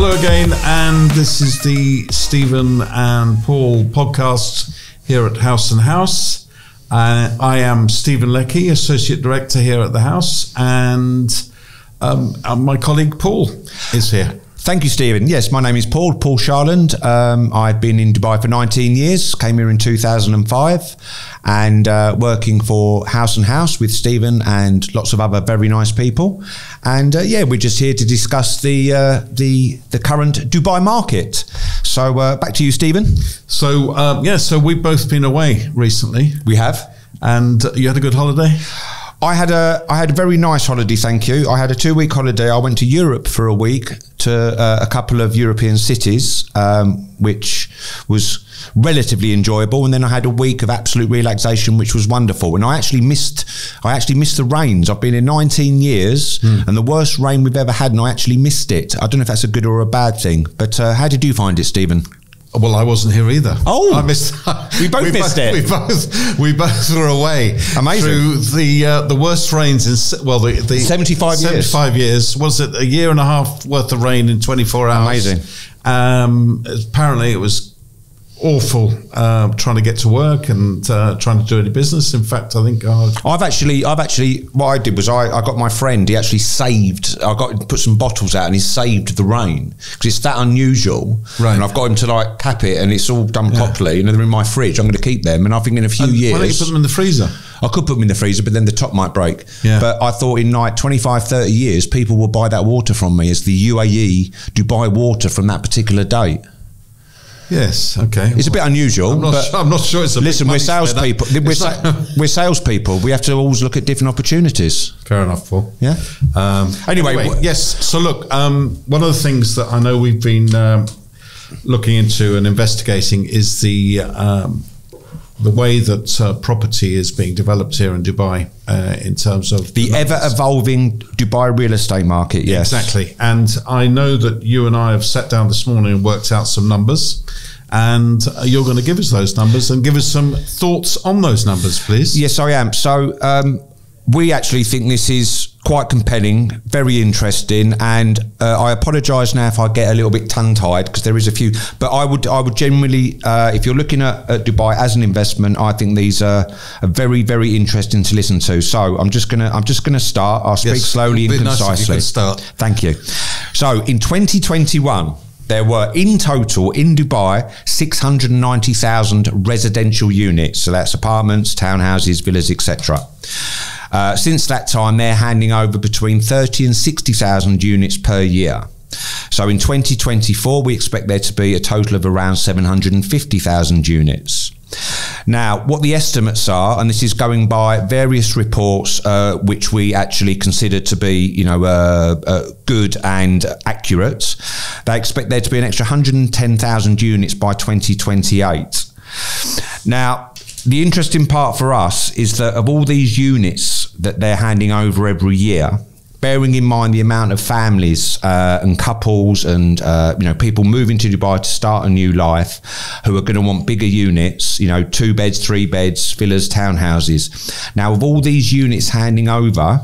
Hello again, and this is the Stephen and Paul podcast here at House and House. I am Stephen Leckie, Associate Director here at the House, and my colleague Paul is here. Thank you, Stephen. Yes, my name is Paul Charland. I've been in Dubai for 19 years, came here in 2005, and working for House and House with Stephen and lots of other very nice people. And we're just here to discuss the current Dubai market. So back to you, Stephen. So we've both been away recently. We have. And you had a good holiday? I had a very nice holiday, thank you. I had a 2-week holiday. I went to Europe for a week to a couple of European cities, which was relatively enjoyable. And then I had a week of absolute relaxation, which was wonderful. And I actually missed the rains. I've been here 19 years, and the worst rain we've ever had, and I actually missed it. I don't know if that's a good or a bad thing, but how did you find it, Stephen? Well, I wasn't here either. Oh, I missed. We both missed it. We both were away. Amazing. Through the worst rains in the 75 years. 75 years. Was it a year and a half worth of rain in 24 hours? Amazing. Apparently, it was awful trying to get to work and trying to do any business. In fact, I think I've actually what I did was I got my friend, he actually put some bottles out and he saved the rain because it's that unusual, right? And I've got him to cap it, and it's all done properly, and they're in my fridge. I'm going to keep them, and I think in a few years, why don't you put them in the freezer? I could put them in the freezer, but then the top might break. But I thought in 25-30 years people will buy that water from me as the UAE Dubai water from that particular date. Yes, okay. It's a bit unusual. I'm not sure it's a listen, we're salespeople. We're salespeople. We have to always look at different opportunities. Fair enough, Paul. Yeah. Anyway, yes. So look, one of the things that I know we've been looking into and investigating is the way that property is being developed here in Dubai in terms of the ever-evolving Dubai real estate market. Yes, exactly. And I know that you and I have sat down this morning and worked out some numbers, and you're going to give us those numbers and give us some thoughts on those numbers, please. Yes, I am. So we actually think this is quite compelling, very interesting, and I apologise now if I get a little bit tongue-tied because there is a few, but I would generally, if you're looking at Dubai as an investment, I think these are very, very interesting to listen to. So I'm just gonna start. I'll speak slowly and concisely. Nice if you can start. Thank you. So in 2021. There were, in total, in Dubai, 690,000 residential units. So that's apartments, townhouses, villas, etc. Since that time, they're handing over between 30 and 60,000 units per year. So in 2024, we expect there to be a total of around 750,000 units. Now, what the estimates are, and this is going by various reports, which we actually consider to be, good and accurate, they expect there to be an extra 110,000 units by 2028. Now, the interesting part for us is that of all these units that they're handing over every year, bearing in mind the amount of families and couples and people moving to Dubai to start a new life who are going to want bigger units, 2 beds, 3 beds, villas, townhouses. Now, of all these units handing over,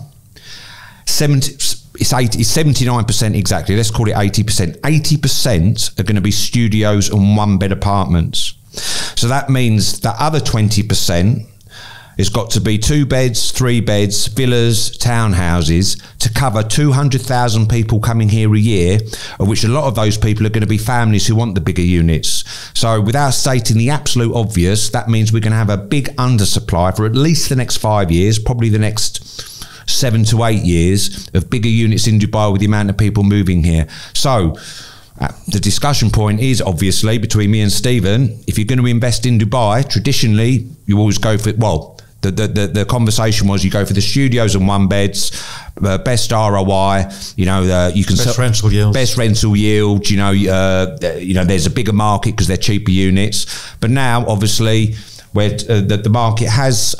79% exactly, let's call it 80%. 80% are going to be studios and 1-bed apartments. So that means the other 20% has got to be 2 beds, 3 beds, villas, townhouses to cover 200,000 people coming here a year, of which a lot of those people are going to be families who want the bigger units. So without stating the absolute obvious, that means we're going to have a big undersupply for at least the next 5 years, probably the next 7 to 8 years of bigger units in Dubai with the amount of people moving here. So the discussion point is obviously between me and Stephen, if you're going to invest in Dubai, traditionally you always go for, the conversation was you go for the studios and 1-beds, best ROI, you can best rental yield, there's a bigger market because they're cheaper units. But now obviously where the market has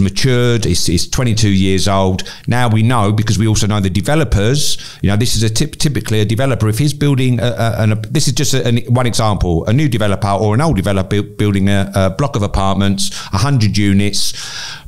matured. It's 22 years old. Now we know, because we also know the developers, this is typically a developer, if he's building, this is just one example, a new developer or an old developer building a block of apartments, 100 units,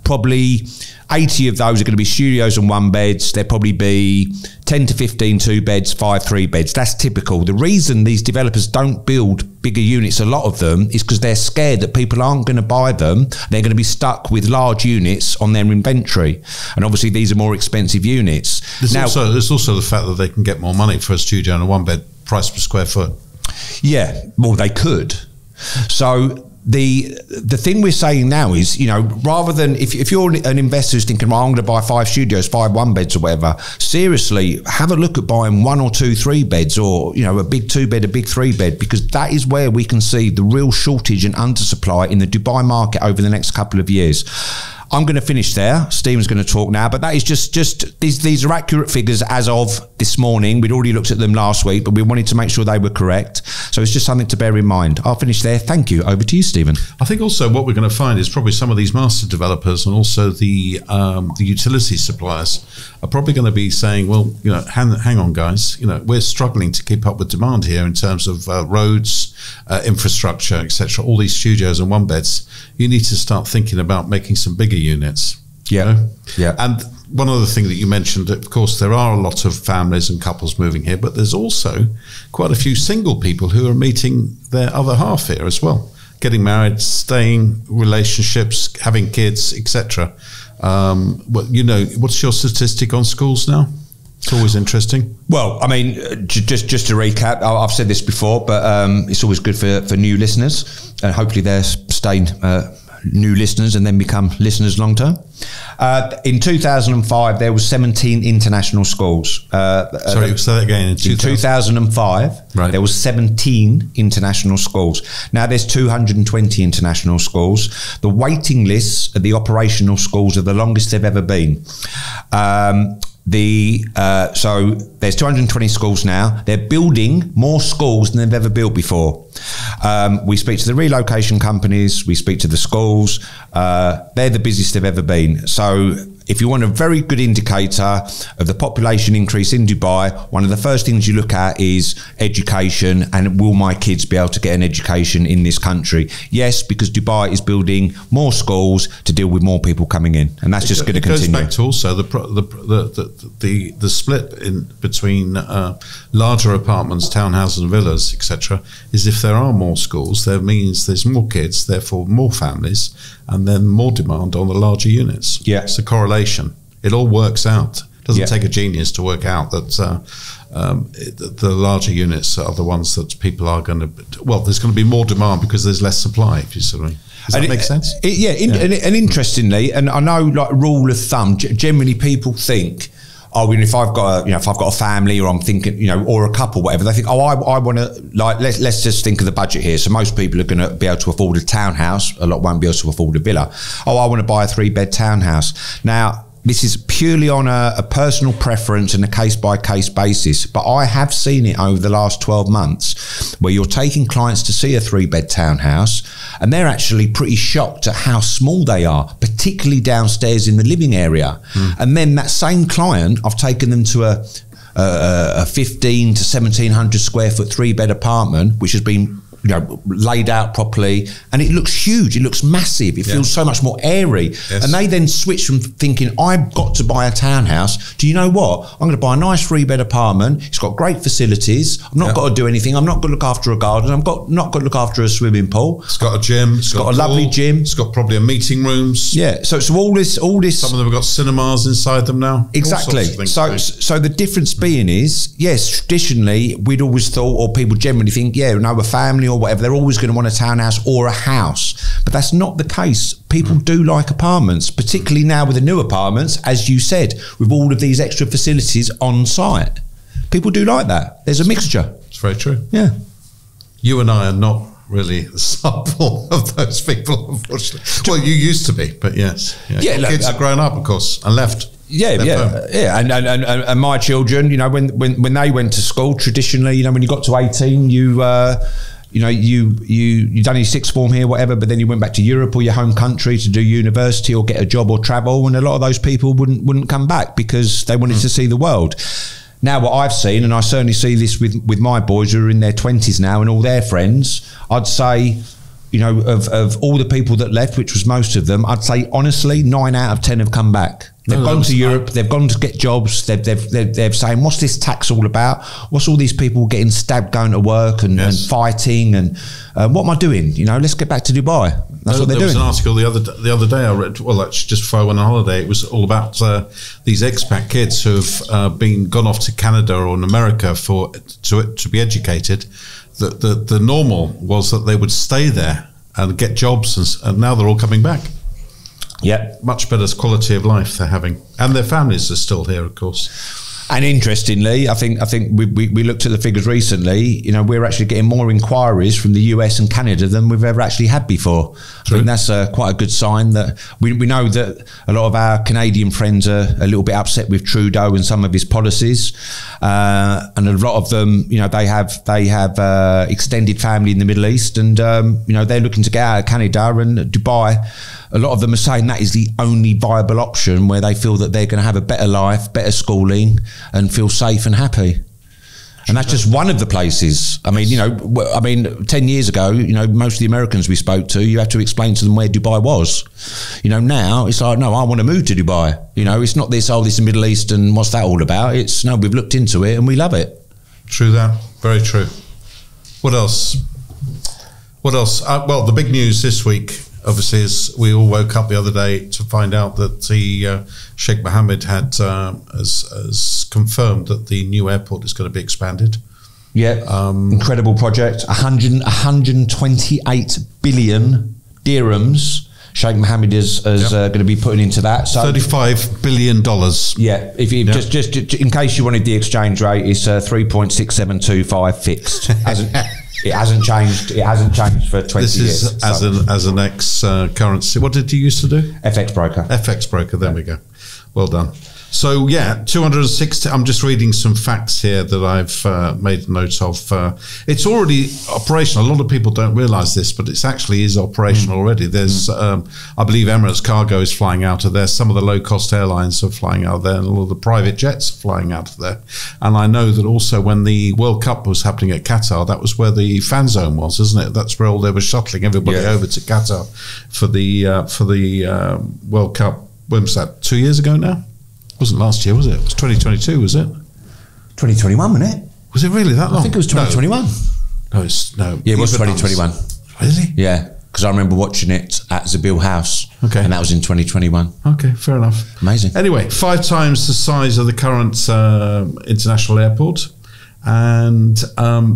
probably 80 of those are going to be studios and 1-beds. There'll probably be 10 to 15 2 beds, 5 3 beds. That's typical. The reason these developers don't build bigger units, a lot of them, is because they're scared that people aren't going to buy them. They're going to be stuck with large units on their inventory. And obviously these are more expensive units. There's also the fact that they can get more money for a studio and a one bed price per square foot. Yeah, well, they could. So the thing we're saying now is, you know, rather than if you're an investor who's thinking, well, I'm going to buy 5 studios, 5 one beds or whatever, seriously, have a look at buying 1 or 2 3 beds, or, you know, a big 2 bed, a big 3 bed, because that is where we can see the real shortage and undersupply in the Dubai market over the next couple of years. I'm going to finish there. Stephen's going to talk now, but that is just these are accurate figures as of this morning. We'd already looked at them last week, but we wanted to make sure they were correct. So it's just something to bear in mind. I'll finish there. Thank you. Over to you, Stephen. I think also what we're going to find is probably some of these master developers and also the utility suppliers are probably going to be saying, well, you know, hang on, guys, you know, we're struggling to keep up with demand here in terms of roads, infrastructure, etc. All these studios and one beds. You need to start thinking about making some bigger units. Yeah, you know? Yeah. And one other thing that you mentioned, of course, there are a lot of families and couples moving here, but there's also quite a few single people who are meeting their other half here as well, getting married, staying, relationships, having kids, etc. You know, what's your statistic on schools now? It's always interesting. Well, I mean, just to recap, I've said this before, but it's always good for new listeners, and hopefully they're staying new listeners and then become listeners long term. In 2005, there was 17 international schools. Sorry, say that again. In 2005, right, there was 17 international schools. Now there's 220 international schools. The waiting lists of the operational schools are the longest they've ever been. So there's 220 schools now. They're building more schools than they've ever built before. We speak to the relocation companies, we speak to the schools. They're the busiest they've ever been. So if you want a very good indicator of the population increase in Dubai, one of the first things you look at is education, and will my kids be able to get an education in this country? Yes, because Dubai is building more schools to deal with more people coming in, and that's just going to continue. It goes back to also the split in between larger apartments, townhouses and villas, etc. is if there are more schools, that means there's more kids, therefore more families, and then more demand on the larger units. Yeah. It's a correlation. It all works out. It doesn't take a genius to work out that the larger units are the ones that people are going to... Well, there's going to be more demand because there's less supply, if you see what I mean. Does that make sense? And interestingly, and I know, like, rule of thumb, generally people think, oh, if I've got a family, or I'm thinking, you know, or a couple, whatever, they think, oh, I want to, like, let's just think of the budget here. So most people are going to be able to afford a townhouse. A lot won't be able to afford a villa. Oh, I want to buy a 3-bed townhouse. Now, this is purely on a personal preference and a case-by-case basis, but I have seen it over the last 12 months where you're taking clients to see a 3-bed townhouse and they're actually pretty shocked at how small they are, particularly downstairs in the living area. And then that same client, I've taken them to a 15 to 1700 square foot 3-bed apartment, which has been, you know, laid out properly, and it looks huge, it looks massive, it feels so much more airy. Yes. And they then switch from thinking, I've got to buy a townhouse, do you know what, I'm going to buy a nice 3-bed apartment, it's got great facilities, I've not got to do anything, I'm not going to look after a garden, I'm not going to look after a swimming pool. It's got a gym, it's got a lovely gym, it's got probably a meeting rooms. Yeah, so all this. Some of them have got cinemas inside them now. Exactly. So the difference being is, yes, traditionally we'd always thought, or people generally think, yeah, no, a family or whatever, they're always going to want a townhouse or a house, but that's not the case. People do like apartments, particularly now with the new apartments, as you said, with all of these extra facilities on site. People do like that. There's a mixture. It's very true. Yeah. You and I are not really the sample of those people, unfortunately. Well, you used to be, but yes. Yeah, look, kids have grown up, of course, and left. Yeah. And my children, you know, when they went to school, traditionally, you know, when you got to 18, you done your sixth form here, whatever, but then you went back to Europe or your home country to do university or get a job or travel, and a lot of those people wouldn't come back because they wanted to see the world. Now, what I've seen, and I certainly see this with my boys who are in their 20s now and all their friends, I'd say, you know, of all the people that left, which was most of them, I'd say honestly 9 out of 10 have come back. They've gone to Europe. They've gone to get jobs. They're saying, "What's this tax all about? What's all these people getting stabbed going to work and fighting? And what am I doing? Let's get back to Dubai." That's what they're doing. There was an article the other day I read. Well, actually, just before I went on holiday, it was all about these expat kids who have gone off to Canada or in America to be educated. The normal was that they would stay there and get jobs, and now they're all coming back. Yeah, much better quality of life they're having, and their families are still here, of course. And interestingly, I think we looked at the figures recently. We're actually getting more inquiries from the US and Canada than we've ever actually had before. True. I think that's quite a good sign that we know that a lot of our Canadian friends are a little bit upset with Trudeau and some of his policies, and a lot of them, they have extended family in the Middle East, and they're looking to get out of Canada and Dubai. A lot of them are saying that is the only viable option where they feel that they're going to have a better life, better schooling, and feel safe and happy. And that's just one of the places. I mean, 10 years ago, most of the Americans we spoke to, you had to explain to them where Dubai was. Now it's like, no, I want to move to Dubai. It's not this is the Middle East and what's that all about? It's, no, we've looked into it and we love it. True that. Very true. What else? Well, the big news this week, obviously, is we all woke up the other day to find out that the Sheikh Mohammed has confirmed that the new airport is going to be expanded. Yeah, incredible project. 128 billion dirhams. Sheikh Mohammed is going to be putting into that. So $35 billion. Yeah, if you just in case you wanted the exchange rate, it's 3.6725 fixed. It hasn't changed. It hasn't changed for 20 years. This is as an ex-currency. What did you used to do? FX broker. FX broker. There we go. Well done. So 260. I'm just reading some facts here that I've made notes of. It's already operational. A lot of people don't realise this, but it actually is operational already. There's, I believe, Emirates Cargo is flying out of there. Some of the low-cost airlines are flying out of there, and all the private jets are flying out of there. And I know that also when the World Cup was happening at Qatar, that was where the fan zone was, isn't it? That's where all they were shuttling everybody over to Qatar for the World Cup. When was that? 2 years ago now? It wasn't last year, was it? It was 2022, was it? 2021, wasn't it? Was it really that long? I think it was 2021. No, Yeah, it was 2021. Really? Yeah, because I remember watching it at Zabil House. Okay. And that was in 2021. Okay, fair enough. Amazing. Anyway, 5 times the size of the current international airport. And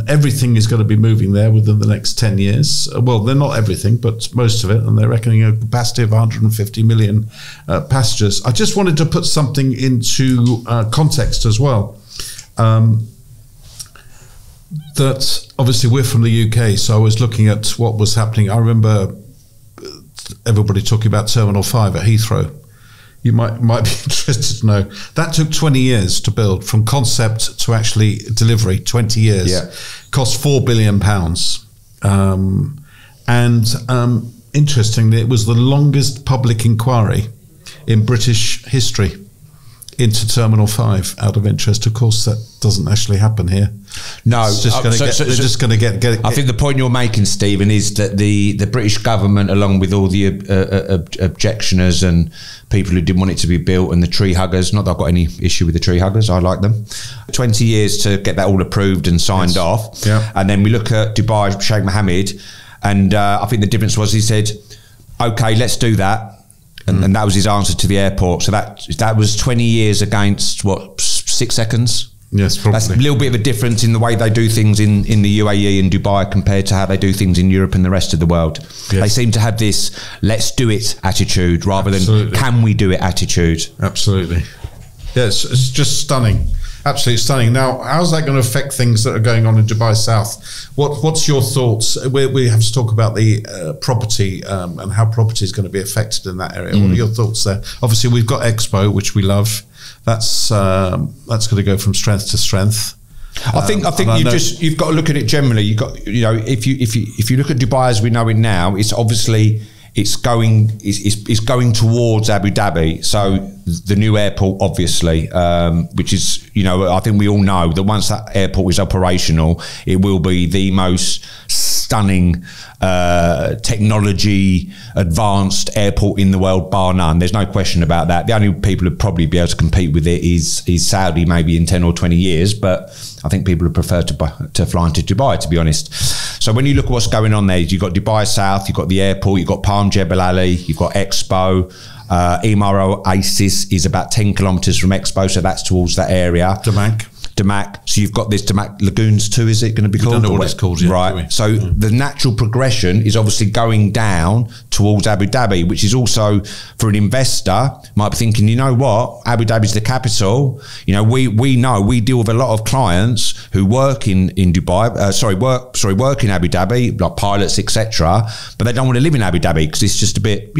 everything is going to be moving there within the next 10 years. Well, they're not everything, but most of it, and they're reckoning a capacity of 150 million passengers. I just wanted to put something into context as well. That obviously we're from the UK, so I was looking at what was happening. I remember everybody talking about Terminal 5 at Heathrow. You might be interested to know that took 20 years to build, from concept to actually delivery. 20 years. Yeah. Cost £4 billion. Interestingly, it was the longest public inquiry in British history into Terminal 5. Out of interest, of course, that doesn't actually happen here. No, it's just they're just going to get. I think the point you're making, Stephen, is that the British government, along with all the objectioners and people who didn't want it to be built, and the tree huggers, not that I've got any issue with the tree huggers, I like them, 20 years to get that all approved and signed off. Yeah. And then we look at Dubai, Sheikh Mohammed, and I think the difference was he said, okay, let's do that. And that was his answer to the airport. So that was 20 years against, 6 seconds? Yes, probably. That's a little bit of a difference in the way they do things in the UAE and Dubai compared to how they do things in Europe and the rest of the world. Yes. They seem to have this let's do it attitude rather than can we do it attitude. Absolutely. Yes, it's just stunning. Absolutely stunning. Now, how's that going to affect things that are going on in Dubai South? What's your thoughts? We have to talk about the property and how property is going to be affected in that area. What are your thoughts there? Obviously, we've got Expo, which we love. That's going to go from strength to strength. I think you've got to look at it generally. You've got, if you look at Dubai as we know it now, it's obviously it's going towards Abu Dhabi. So the new airport, obviously, which is, I think we all know that once that airport is operational, it will be the most stunning technology advanced airport in the world, bar none. There's no question about that. The only people who'd probably be able to compete with it is Saudi, maybe in 10 or 20 years, but I think people would prefer to fly into Dubai, to be honest. So when you look at what's going on there, you've got Dubai South, you've got the airport, you've got Palm Jebel Ali, you've got Expo. Emaar Oasis is about 10 kilometres from Expo, so that's towards that area. Damak. So you've got this Damak Lagoons too, is it going to be called? We don't know what it's called yet. Right. So the natural progression is obviously going down towards Abu Dhabi, which is also, for an investor, might be thinking, you know what, Abu Dhabi is the capital. You know, we deal with a lot of clients who work in Dubai, work in Abu Dhabi, like pilots, etc. But they don't want to live in Abu Dhabi because it's just a bit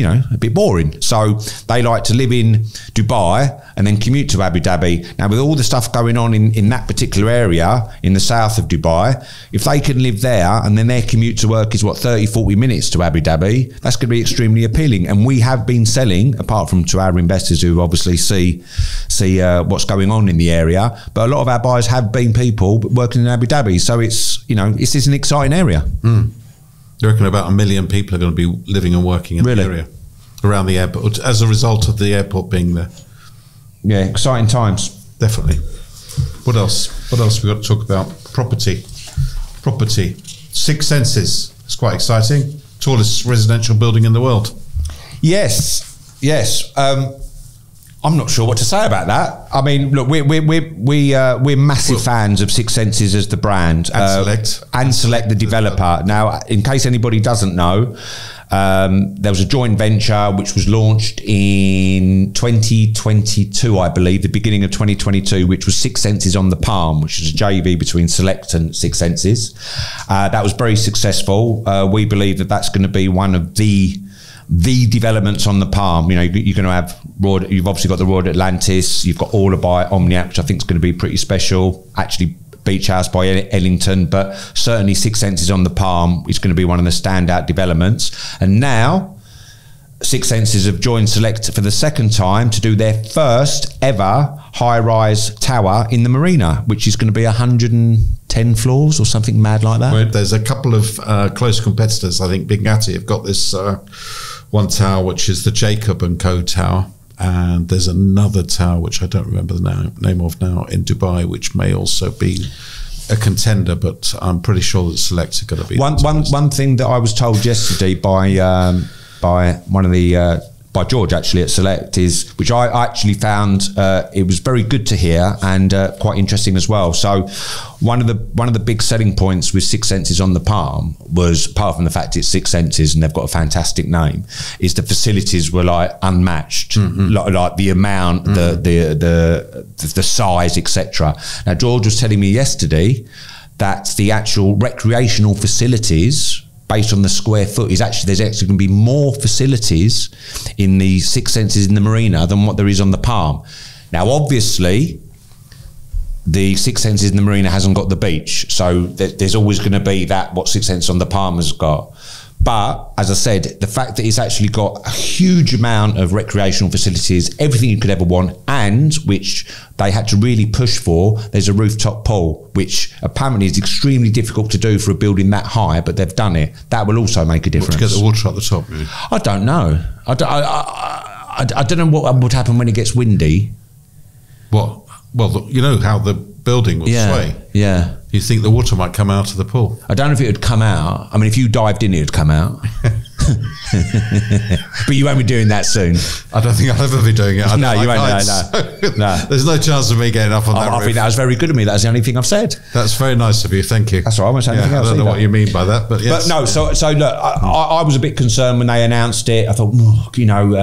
boring. So they like to live in Dubai and then commute to Abu Dhabi. Now, with all the stuff going on in that particular area in the south of Dubai, if they can live there and then their commute to work is 30, 40 minutes to Abu Dhabi, that's going to be extremely appealing. And we have been selling, apart from to our investors who obviously see what's going on in the area, but a lot of our buyers have been people working in Abu Dhabi. So it's an exciting area. You reckon about 1 million people are going to be living and working in the area around the airport as a result of the airport being there? Yeah, exciting times. Definitely. What else we got to talk about? Property. Six Senses. It's quite exciting. Tallest residential building in the world. Yes. I'm not sure what to say about that. I mean, look, we're massive fans of Six Senses as the brand, and Select the developer. Now, in case anybody doesn't know, there was a joint venture which was launched in 2022, I believe, the beginning of 2022, which was Six Senses on the Palm, which is a JV between Select and Six Senses. That was very successful. We believe that that's going to be one of the developments on the Palm. You know, you're going to have you've obviously got the Royal Atlantis, you've got All by Omniac, which I think is going to be pretty special. Actually, Beach House by Ellington, but certainly Six Senses on the Palm is going to be one of the standout developments. And now Six Senses have joined Select for the second time to do their first ever high-rise tower in the marina, which is going to be 110 floors or something mad like that. Well, there's a couple of close competitors. I think Bingatti have got this one tower, which is the Jacob & Co tower. And there's another tower, which I don't remember the name of now, in Dubai, which may also be a contender, but I'm pretty sure that Select are going to be one thing that I was told yesterday by one of the by George actually at Select is, which I actually found it was very good to hear and quite interesting as well. So one of the big selling points with Six Senses on the Palm was, apart from the fact it's Six Senses and they've got a fantastic name, is the facilities were like unmatched, like the amount, the size, etc. Now George was telling me yesterday that the actual recreational facilities, based on the square foot, there's actually going to be more facilities in the Six Senses in the marina than what there is on the Palm. Now, obviously, the Six Senses in the marina hasn't got the beach, so there's always going to be what Six Senses on the Palm has got. But as I said, the fact that it's actually got a huge amount of recreational facilities, everything you could ever want, and which they had to really push for, there's a rooftop pool, which apparently is extremely difficult to do for a building that high, but they've done it. That will also make a difference. To get the water at the top, really? I don't know. I don't know what would happen when it gets windy. Well, you know how the building will sway. Yeah. You think the water might come out of the pool? I don't know if it would come out. I mean, if you dived in, it would come out. But you won't be doing that soon. I don't think I'll ever be doing it. No, you won't. No. There's no chance of me getting up on that roof. I think that was very good of me. That's the only thing I've said. That's very nice of you. Thank you. That's all right. I won't say anything else. I don't know what you mean by that, but yes. But no, so look, I was a bit concerned when they announced it. I thought,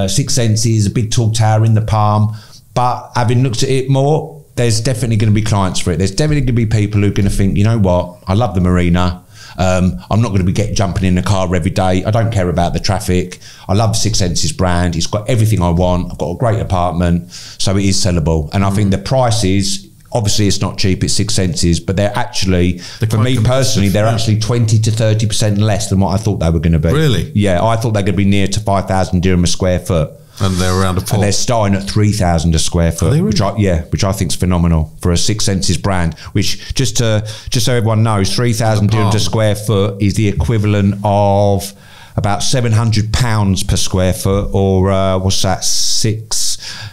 Six Senses, a big tall tower in the Palm. But having looked at it more, there's definitely going to be clients for it. There's definitely going to be people who are going to think, you know what, I love the marina. I'm not going to be jumping in the car every day. I don't care about the traffic. I love the Six Senses brand. It's got everything I want. I've got a great apartment, so it is sellable. And I think the prices, obviously it's not cheap, it's Six Senses, but they're actually, for me personally, they're actually 20 to 30% less than what I thought they were going to be. Really? Yeah, I thought they were going to be near to 5,000 dirham a square foot. And they're around a 4. And they're starting at 3,000 a square foot, really? which I think is phenomenal for a Six Senses brand. Which just so everyone knows, 3,000 dirhams a square foot is the equivalent of about £700 per square foot, or what's that?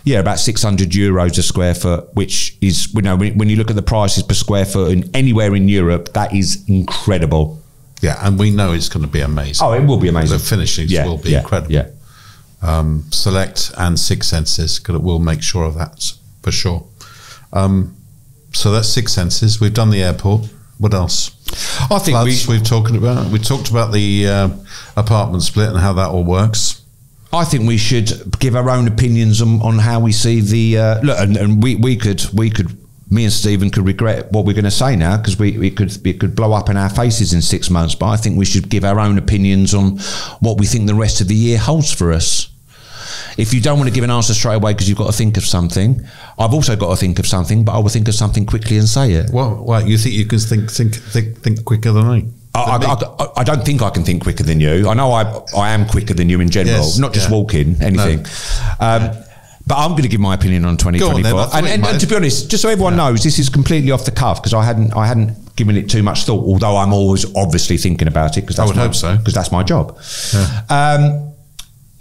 About 600 euros a square foot, which is, you know, when you look at the prices per square foot and anywhere in Europe, that is incredible. Yeah, and we know it's going to be amazing. Oh, it will be amazing. The finishings will be incredible. Yeah. Select and Six Senses, we'll make sure of that for sure. So that's Six Senses. We've done the airport. What else? I think we talked about the apartment split and how that all works. I think we should give our own opinions on how we see the look, and we could. Me and Stephen could regret what we're going to say now, because it could blow up in our faces in 6 months. But I think we should give our own opinions on what we think the rest of the year holds for us. If you don't want to give an answer straight away because you've got to think of something, I've also got to think of something, but I will think of something quickly and say it. Well, you think you can think quicker than me? I don't think I can think quicker than you. I know I am quicker than you in general, not just walking, anything. No. But I'm going to give my opinion on 2024. And to be honest, just so everyone knows, this is completely off the cuff, because I hadn't given it too much thought, although I'm always obviously thinking about it, because that's my job. Yeah.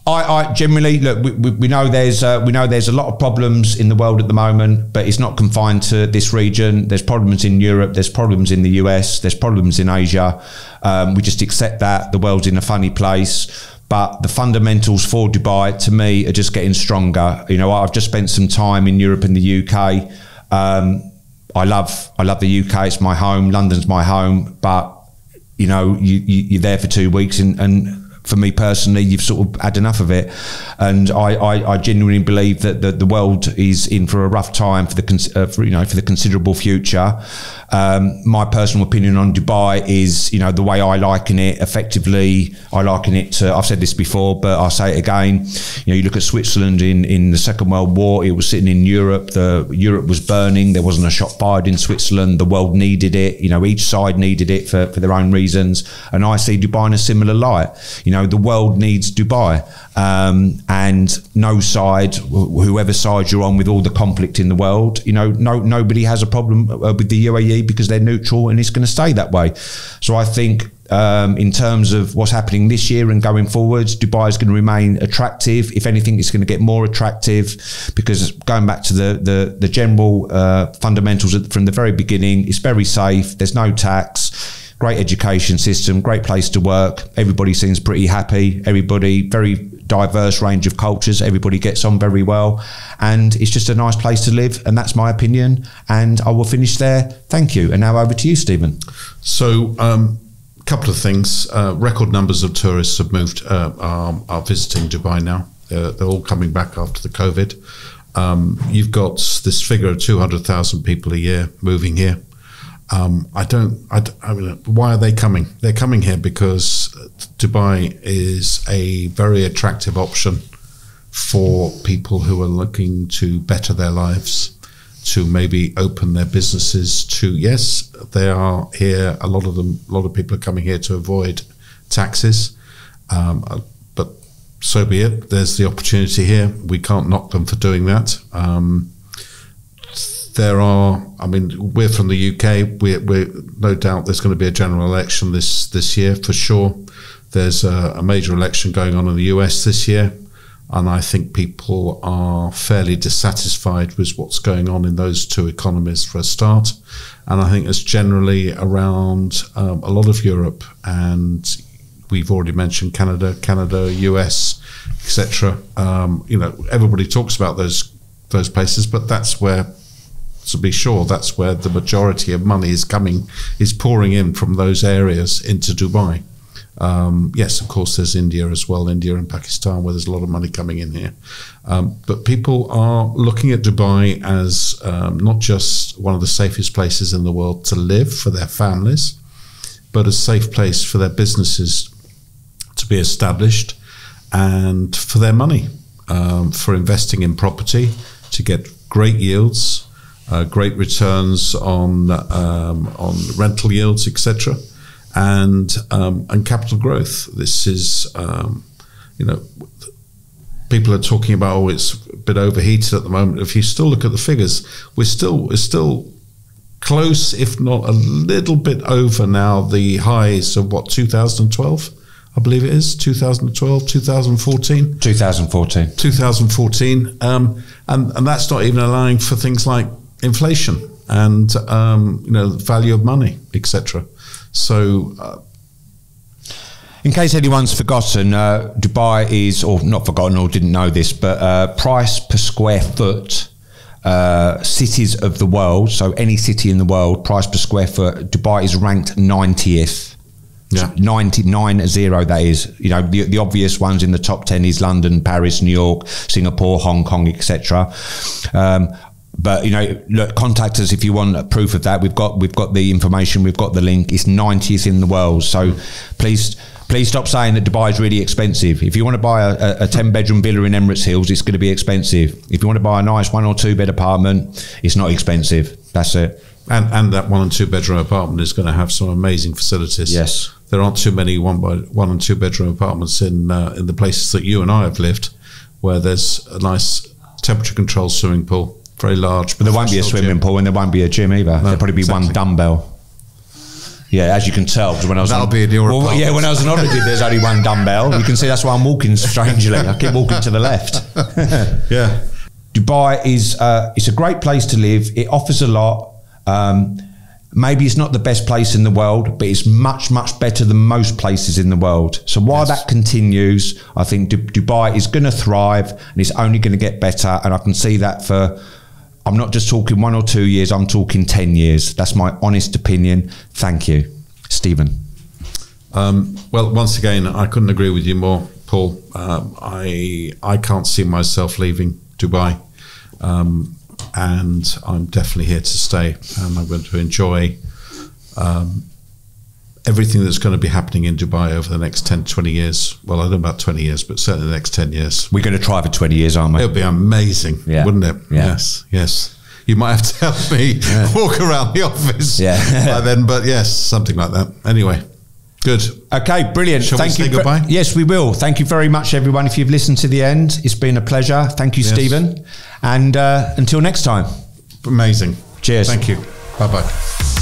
I generally look. We know there's a lot of problems in the world at the moment, but it's not confined to this region. There's problems in Europe. There's problems in the US. There's problems in Asia. We just accept that the world's in a funny place. But the fundamentals for Dubai, to me, are just getting stronger. You know, I've just spent some time in Europe and the UK. I love the UK. It's my home. London's my home. But you know, you're there for 2 weeks, and for me personally, you've sort of had enough of it. And I genuinely believe that the world is in for a rough time for the considerable future. My personal opinion on Dubai is, you know, the way I liken it, effectively, I liken it to, I've said this before, but I'll say it again. You know, you look at Switzerland in the Second World War, it was sitting in Europe. Europe was burning. There wasn't a shot fired in Switzerland. The world needed it. You know, each side needed it for their own reasons. And I see Dubai in a similar light. You know, the world needs Dubai. And no side, whoever side you're on with all the conflict in the world, you know, nobody has a problem with the UAE because they're neutral, and it's going to stay that way. So I think in terms of what's happening this year and going forwards, Dubai is going to remain attractive. If anything, it's going to get more attractive, because going back to the general fundamentals from the very beginning, it's very safe. There's no tax. Great education system, great place to work. Everybody seems pretty happy. Everybody, very diverse range of cultures. Everybody gets on very well. And it's just a nice place to live. And that's my opinion. And I will finish there. Thank you. And now over to you, Stephen. So, a couple of things. Record numbers of tourists have moved, are visiting Dubai now. They're all coming back after the COVID. You've got this figure of 200,000 people a year moving here. I mean, why are they coming? They're coming here because Dubai is a very attractive option for people who are looking to better their lives, to maybe open their businesses, yes, they are here. A lot of people are coming here to avoid taxes, but so be it. There's the opportunity here. We can't knock them for doing that. We're from the UK. We're no doubt there's going to be a general election this year for sure. There's a major election going on in the US this year, and I think people are fairly dissatisfied with what's going on in those two economies for a start. And I think it's generally around a lot of Europe, and we've already mentioned Canada, US, etc. You know, everybody talks about those places, but that's where, to be sure, that's where the majority of money is pouring in from those areas into Dubai. Yes, of course, there's India as well, India and Pakistan, where there's a lot of money coming in here. But people are looking at Dubai as not just one of the safest places in the world to live for their families, but a safe place for their businesses to be established and for their money, for investing in property, to get great yields, great returns on rental yields, etc., and capital growth. This is, you know, people are talking about, oh, it's a bit overheated at the moment. If you still look at the figures, we're still close, if not a little bit over now, the highs of 2012, I believe it is, 2012, 2014? 2014. And that's not even allowing for things like inflation and, the value of money, etc. So... in case anyone's forgotten, Dubai is, or not forgotten or didn't know this, but price per square foot, cities of the world, so any city in the world, price per square foot, Dubai is ranked 90th. Yeah. 99 that is. The obvious ones in the top 10 is London, Paris, New York, Singapore, Hong Kong, etc. But look, contact us if you want proof of that. We've got the information, we've got the link. It's 90th in the world. So please stop saying that Dubai is really expensive. If you want to buy a 10-bedroom villa in Emirates Hills, it's going to be expensive. If you want to buy a nice 1 or 2 bed apartment, it's not expensive. That's it. And that 1 and 2 bedroom apartment is going to have some amazing facilities. Yes. There aren't too many 1 and 2 bedroom apartments in the places that you and I have lived, where there's a nice temperature controlled swimming pool, very large. But there won't be a swimming pool, and there won't be a gym either. There'll probably be one dumbbell. Yeah, as you can tell, because when I was when I was on holiday, there's only one dumbbell. You can see that's why I'm walking strangely. I keep walking to the left. Yeah, Dubai is it's a great place to live. It offers a lot. Maybe it's not the best place in the world, but it's much, much better than most places in the world. So while that continues, I think Dubai is going to thrive, and it's only going to get better. And I can see that for, I'm not just talking 1 or 2 years, I'm talking 10 years. That's my honest opinion. Thank you. Stephen. Well, once again, I couldn't agree with you more, Paul. I can't see myself leaving Dubai. And I'm definitely here to stay, and I'm going to enjoy everything that's going to be happening in Dubai over the next 10, 20 years. Well, I don't know about 20 years, but certainly the next 10 years. We're going to try for 20 years, aren't we? It'll be amazing, wouldn't it? Yeah. Yes. You might have to help me walk around the office by then, but yes, something like that. Anyway. Good. Okay, brilliant. Shall we say goodbye? Yes, we will. Thank you very much, everyone. If you've listened to the end, it's been a pleasure. Thank you, Stephen. And until next time. Amazing. Cheers. Thank you. Bye-bye.